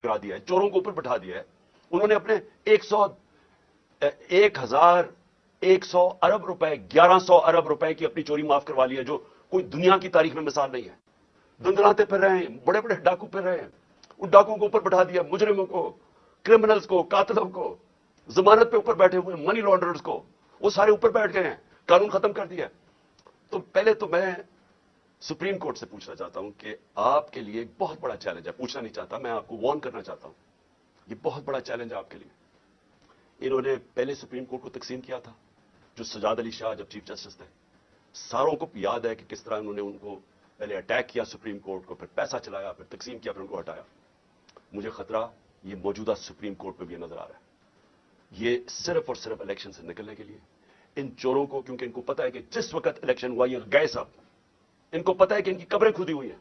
کرا دیا ہے, چوروں کو اوپر بٹھا دیا ہے. انہوں نے اپنے 1,100 ارب روپے 1100 ارب روپے کی اپنی چوری معاف کروا لی ہے, جو کوئی دنیا کی تاریخ میں مثال نہیں ہے. دندڑاتے پھر رہے ہیں, بڑے بڑے ڈاکو پھر رہے ہیں, ان ڈاکوں کو اوپر بٹھا دیا, مجرموں کو, کرمنلز کو, قاتلوں کو, ضمانت پہ اوپر بیٹھے ہوئے منی لانڈررز کو, وہ سارے اوپر بیٹھ گئے ہیں, قانون ختم کر دیا. تو پہلے تو میں سپریم کورٹ سے پوچھنا چاہتا ہوں کہ آپ کے لیے ایک بہت بڑا چیلنج ہے. پوچھنا نہیں چاہتا, میں آپ کو وارن کرنا چاہتا ہوں, یہ بہت بڑا چیلنج ہے آپ کے لیے. انہوں نے پہلے سپریم کورٹ کو تقسیم کیا تھا, جو سجاد علی شاہ جب چیف جسٹس تھے. ساروں کو یاد ہے کہ کس طرح انہوں نے ان کو پہلے اٹیک کیا سپریم کورٹ کو, پھر پیسہ چلایا, پھر تقسیم کیا, پھر ان کو ہٹایا. مجھے خطرہ یہ موجودہ سپریم کورٹ پہ بھی نظر آ رہا ہے. یہ صرف اور صرف الیکشن سے نکلنے کے لیے ان چوروں کو, کیونکہ ان کو پتا ہے کہ جس وقت الیکشن ہوا یہ گئے سب, ان کو پتا ہے کہ ان کی قبریں کھودی ہوئی ہیں,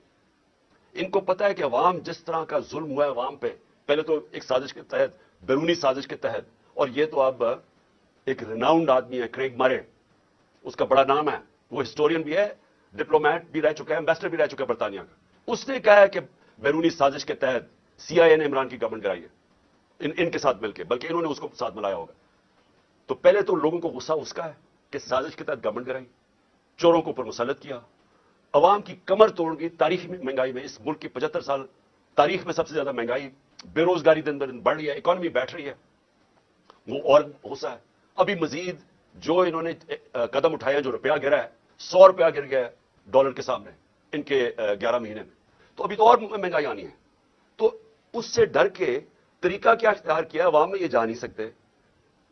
ان کو پتا ہے کہ عوام جس طرح کا ظلم ہوا ہے عوام پہ, پہلے تو ایک سازش کے تحت, بیرونی سازش کے تحت, اور یہ تو اب ایک ریناؤنڈ آدمی ہے کریگ مرے, اس کا بڑا نام ہے, وہ ہسٹورین بھی ہے, ڈپلومیٹ بھی رہ چکا ہے, ایمبیسڈر بھی رہ چکا ہے برطانیہ کا. اس نے کہا ہے کہ بیرونی سازش کے تحت سی آئی اے نے عمران کی گورنمنٹ کرائی ہے ان کے ساتھ مل کے, بلکہ انہوں نے اس کو ساتھ ملایا ہوگا. تو پہلے تو لوگوں کو غصہ اس کا ہے کہ سازش کے تحت گورنمنٹ کرائی, چوروں کو اوپر مسلط کیا, عوام کی کمر توڑ گئی. تاریخی مہنگائی میں, اس ملک کی 75 سال تاریخ میں سب سے زیادہ مہنگائی, بے روزگاری دن بدن بڑھ رہی ہے, اکانومی بیٹھ رہی ہے, وہ اور غصہ ہے. ابھی مزید جو انہوں نے قدم اٹھایا, جو روپیہ گرا ہے, 100 روپیہ گر گیا ہے ڈالر کے سامنے ان کے 11 مہینے میں, تو ابھی تو اور مہنگائی آنی ہے. تو اس سے ڈر کے طریقہ کیا اختیار کیا, عوام میں یہ جا نہیں سکتے.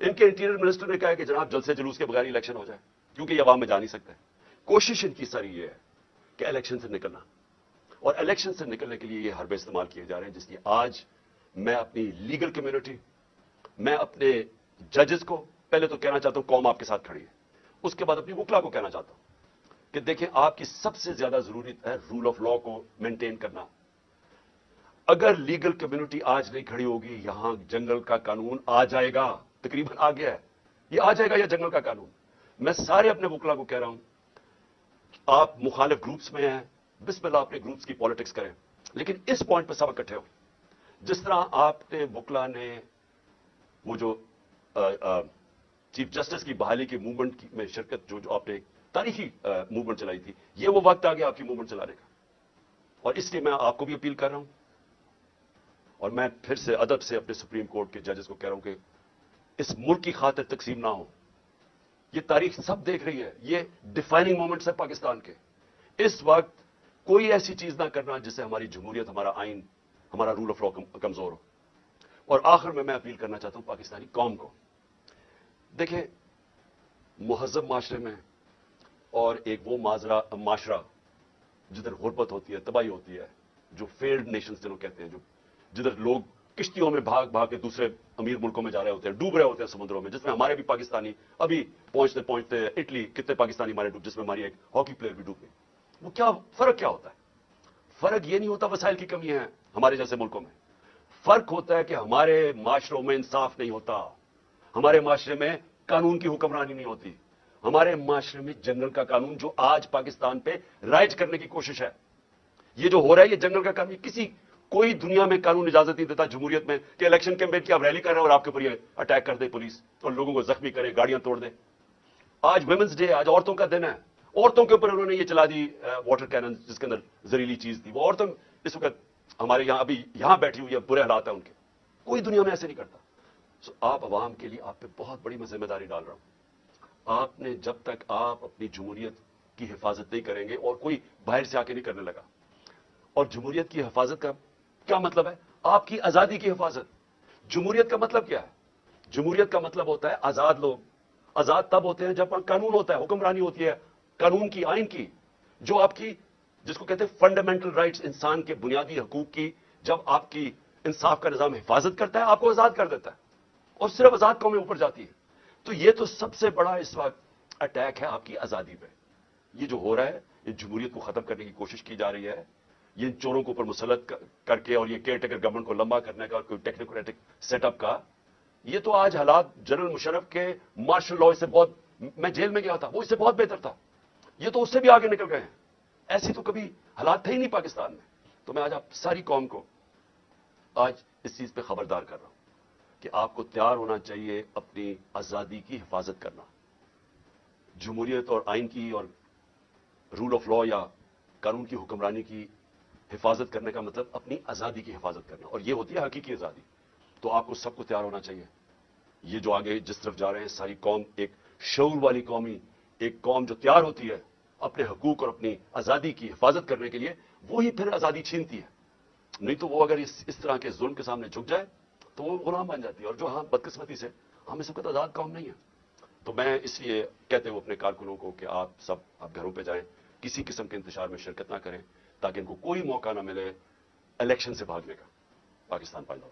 ان کے انٹیریئر منسٹر نے کہا کہ جناب جلد سے جلوس کے بغیر الیکشن ہو جائے, کیونکہ یہ عوام میں جا نہیں سکتے. کوشش ان کی ساری یہ ہے کہ الیکشن سے نکلنا, اور الیکشن سے نکلنے کے لیے یہ حربے استعمال کیے جا رہے ہیں, جس کی آج میں اپنی لیگل کمیونٹی, میں اپنے ججز کو پہلے تو کہنا چاہتا ہوں قوم آپ کے ساتھ کھڑی ہے, اس کے بعد اپنی وکلا کو کہنا چاہتا ہوں کہ دیکھیں آپ کی سب سے زیادہ ضرورت ہے رول آف لا کو مینٹین کرنا. اگر لیگل کمیونٹی آج نہیں کھڑی ہوگی, یہاں جنگل کا قانون آ جائے گا, تقریباً آ گیا ہے, یہ آ جائے گا یہ جنگل کا قانون. میں سارے اپنے وکلا کو کہہ رہا ہوں, آپ مخالف گروپس میں ہیں, بسم اللہ اپنے گروپس کی پالیٹکس کریں, لیکن اس پوائنٹ پہ سب اکٹھے ہو. جس طرح آپ نے وکلا نے وہ جو چیف جسٹس کی بحالی کی موومنٹ میں شرکت, جو آپ نے تاریخی موومنٹ چلائی تھی, یہ وہ وقت آ گیا آپ کی موومنٹ چلانے کا. اور اس لیے میں آپ کو بھی اپیل کر رہا ہوں, اور میں پھر سے ادب سے اپنے سپریم کورٹ کے ججز کو کہہ رہا ہوں کہ اس ملک کی خاطر تقسیم نہ ہو. یہ تاریخ سب دیکھ رہی ہے, یہ ڈیفائننگ مومنٹس ہے پاکستان کے. اس وقت کوئی ایسی چیز نہ کرنا جس سے ہماری جمہوریت, ہمارا آئین, ہمارا رول آف لا کمزور ہو. اور آخر میں اپیل کرنا چاہتا ہوں پاکستانی قوم کو, دیکھیں مہذب معاشرے میں اور ایک وہ معاشرہ جدھر غربت ہوتی ہے, تباہی ہوتی ہے, جو فیلڈ نیشنز جنہوں کہتے ہیں, جو جدھر لوگ کشتیوں میں بھاگ بھاگ کے دوسرے امیر ملکوں میں جا رہے ہوتے ہیں, ڈوب رہے ہوتے ہیں سمندروں میں, جس میں ہمارے بھی پاکستانی ابھی پہنچتے پہنچتے اٹلی کتنے پاکستانی ہمارے ڈوب, جس میں ہماری ایک ہاکی پلیئر بھی ڈوب گئی. وہ کیا فرق کیا ہوتا ہے؟ فرق یہ نہیں ہوتا وسائل کی کمی ہے ہمارے جیسے ملکوں میں, فرق ہوتا ہے کہ ہمارے معاشروں میں انصاف نہیں ہوتا, ہمارے معاشرے میں قانون کی حکمرانی نہیں ہوتی, ہمارے معاشرے میں جنگل کا قانون, جو آج پاکستان پہ رائج کرنے کی کوشش ہے, یہ جو ہو رہا ہے یہ جنگل کا قانون. کوئی دنیا میں قانون اجازت نہیں دیتا جمہوریت میں کہ الیکشن کیمپین کی آپ ریلی کر رہے ہیں اور آپ کے اوپر یہ اٹیک کر دے پولیس, اور لوگوں کو زخمی کرے, گاڑیاں توڑ دے. آج ویمنس ڈے, آج عورتوں کا دن ہے, عورتوں کے اوپر انہوں نے یہ چلا دی واٹر کینن, جس کے اندر زہریلی چیز تھی. وہ عورتیں اس وقت ہمارے یہاں ابھی یہاں بیٹھی ہوئی ہے, برے حالات ہیں ان کے. کوئی دنیا میں ایسے نہیں کرتا. آپ عوام کے لیے آپ پہ بہت بڑی میں ذمہ داری ڈال رہا ہوں. آپ نے جب تک آپ اپنی جمہوریت کی حفاظت نہیں کریں گے, اور کوئی باہر سے آ کے نہیں کرنے لگا, اور جمہوریت کی حفاظت کا کیا مطلب ہے؟ آپ کی آزادی کی حفاظت. جمہوریت کا مطلب کیا ہے؟ جمہوریت کا مطلب ہوتا ہے آزاد لوگ. آزاد تب ہوتے ہیں جب قانون ہوتا ہے, حکمرانی ہوتی ہے قانون کی, آئین کی, جو آپ کی, جس کو کہتے ہیں فنڈامنٹل رائٹس, انسان کے بنیادی حقوق کی. جب آپ کی انصاف کا نظام حفاظت کرتا ہے, آپ کو آزاد کر دیتا ہے, اور صرف آزاد قومیں اوپر جاتی ہے. تو یہ تو سب سے بڑا اس وقت اٹیک ہے آپ کی آزادی پہ. یہ جو ہو رہا ہے, یہ جمہوریت کو ختم کرنے کی کوشش کی جا رہی ہے, یہ چوروں کو اوپر مسلط کر کے, اور یہ کیئر ٹیکر گورنمنٹ کو لمبا کرنے کا, اور کوئی ٹیکنوکریٹک سیٹ اپ کا. یہ تو آج حالات جنرل مشرف کے مارشل لاء سے بہت, میں جیل میں گیا تھا, وہ اس سے بہت بہتر تھا. یہ تو اس سے بھی آگے نکل گئے ہیں. ایسی تو کبھی حالات تھے ہی نہیں پاکستان میں. تو میں آج آپ ساری قوم کو آج اس چیز پہ خبردار کر رہا ہوں کہ آپ کو تیار ہونا چاہیے اپنی آزادی کی حفاظت کرنا. جمہوریت اور آئین کی اور رول آف لا یا قانون کی حکمرانی کی حفاظت کرنے کا مطلب اپنی آزادی کی حفاظت کرنا, اور یہ ہوتی ہے حقیقی آزادی. تو آپ کو سب کو تیار ہونا چاہیے. یہ جو آگے جس طرف جا رہے ہیں ساری قوم ایک شعور والی قومی, ایک قوم جو تیار ہوتی ہے اپنے حقوق اور اپنی آزادی کی حفاظت کرنے کے لیے, وہی پھر آزادی چھینتی ہے. نہیں تو وہ اگر اس طرح کے ظلم کے سامنے جھک جائے تو وہ غلام بن جاتی ہے. اور جو ہاں بدقسمتی سے ہم اس وقت آزاد قوم نہیں ہے. تو میں اس لیے کہتے ہوئے اپنے کارکنوں کو کہ آپ سب اب گھروں پہ جائیں, کسی قسم کے انتشار میں شرکت نہ کریں تاکہ ان کو کوئی موقع نہ ملے الیکشن سے بھاگنے کا. پاکستان پائندہ.